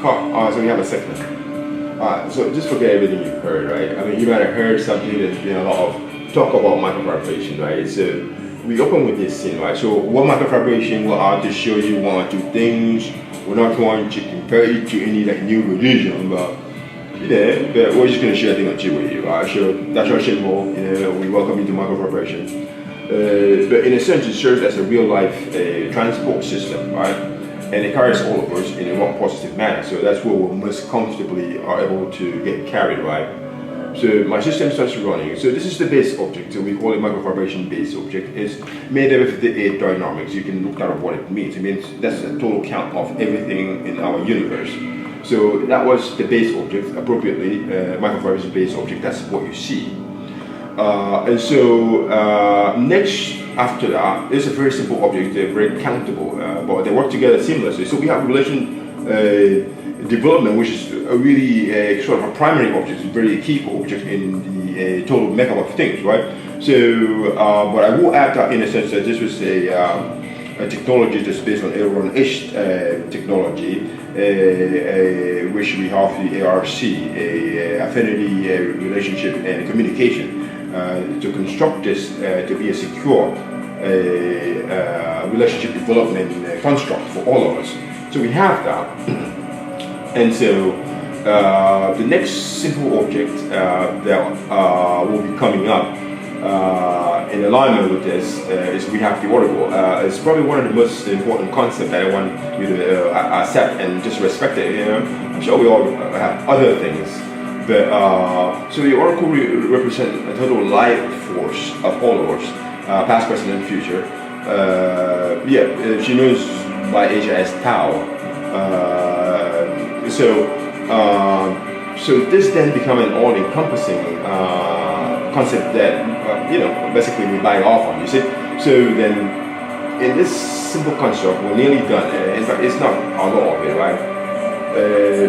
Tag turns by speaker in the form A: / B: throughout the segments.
A: So we have a segment. So just forget everything you've heard, right? I mean, you might have heard something. There's been a lot of talk about microvibration, right? So we open with this thing, right? So what microvibration will are to show you one or two things. We're not going to compare it to any like new religion, but but we're just going to share a thing or two with you, right? So that's our symbol. We welcome you to microvibration. But in a sense, it serves as a real life transport system, right? And it carries all of us in a more positive manner. So that's where we most comfortably are able to get carried, right? So my system starts running. So this is the base object. So we call it microvibration base object. It's made up of the 8 dynamics. You can look at what it means. It means that's a total count of everything in our universe. So that was the base object, appropriately, microvibration base object. That's what you see. And so next after that is a very simple object, they're very countable, but they work together seamlessly. So we have relation development, which is a really sort of a primary object, a very key object in the total makeup of things, right? So, but I will add that in a sense that this was a technology that's based on Elron-ish technology, which we have the ARC, affinity relationship and communication. To construct this to be a secure relationship development construct for all of us. So we have that. And so the next simple object that will be coming up in alignment with this is we have the oracle. It's probably one of the most important concepts that I want you to accept and just respect it. I'm sure we all have other things. But so the oracle represents a total life force of all of us, past, present, and future. She knows by Asia as Tao. So this then become an all-encompassing concept that basically we buy off on. You see, so then in this simple construct, we're nearly done. In fact, it's not a lot of it, right?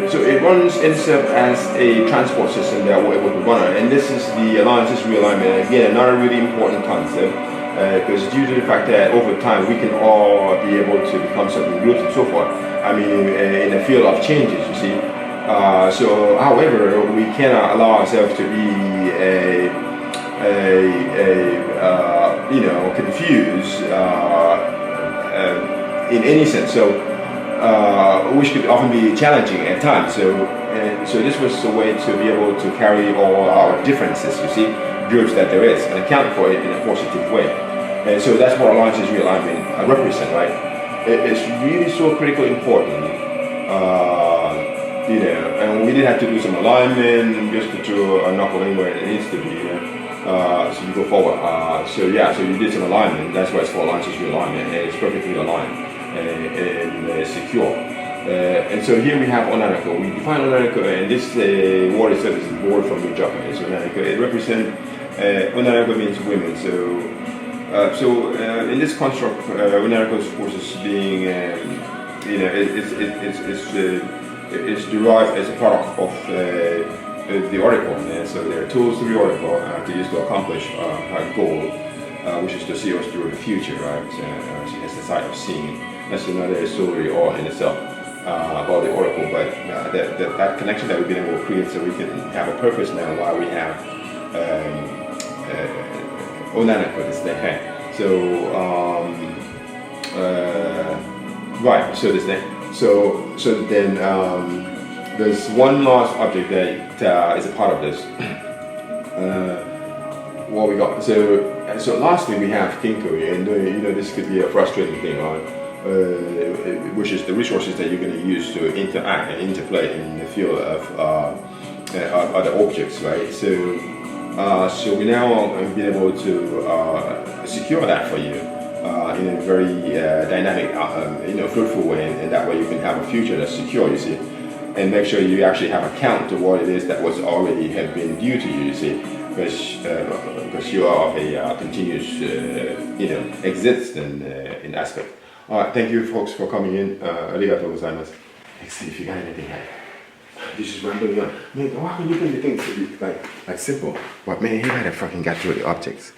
A: So it runs itself as a transport system that we're able to run on, and this is the alliances realignment. Again, another really important concept, because due to the fact that over time we can all be able to become certain groups and so forth. I mean, in the field of changes, you see. So, however, we cannot allow ourselves to be confused in any sense. So. Which could often be challenging at times. So this was a way to be able to carry all our differences, you see, groups that there is, and account for it in a positive way. And so that's what alliances realignment represent, right? It's really so critically important, and we did have to do some alignment just to throw a knuckle in where it needs to be. So you go forward. So you did some alignment. That's why it's called alliances realignment, and it's perfectly aligned. And secure. And so here we have Onanako. We define Onanako, and this word itself is born from the Japanese. Onanako. It represents Onanako means women. So in this construct, Onanako of course is being it's derived as a product of the oracle. So there are tools to the oracle to use to accomplish our goal, which is to see us through the future, right? As the side of seeing. That's another story all in itself about the oracle, but that connection that we've been able to create so we can have a purpose now why we have Onanako this thing. So right, so this thing. So then there's one last object that is a part of this. What we got? So lastly we have Kinko, and this could be a frustrating thing, right? Which is the resources that you're going to use to interact and interplay in the field of other objects, right? So we now have been able to secure that for you in a very dynamic, fruitful way, and that way you can have a future that's secure, you see, and make sure you actually have account to what it is that was already have been due to you, you see, because you are of a continuous, existence in aspect. All right, thank you folks for coming in. Arigatou gozaimasu. Let's see if you got anything here. This is rambling on. Man, why can you bring the things to be like simple? But man, he might have fucking got through the objects.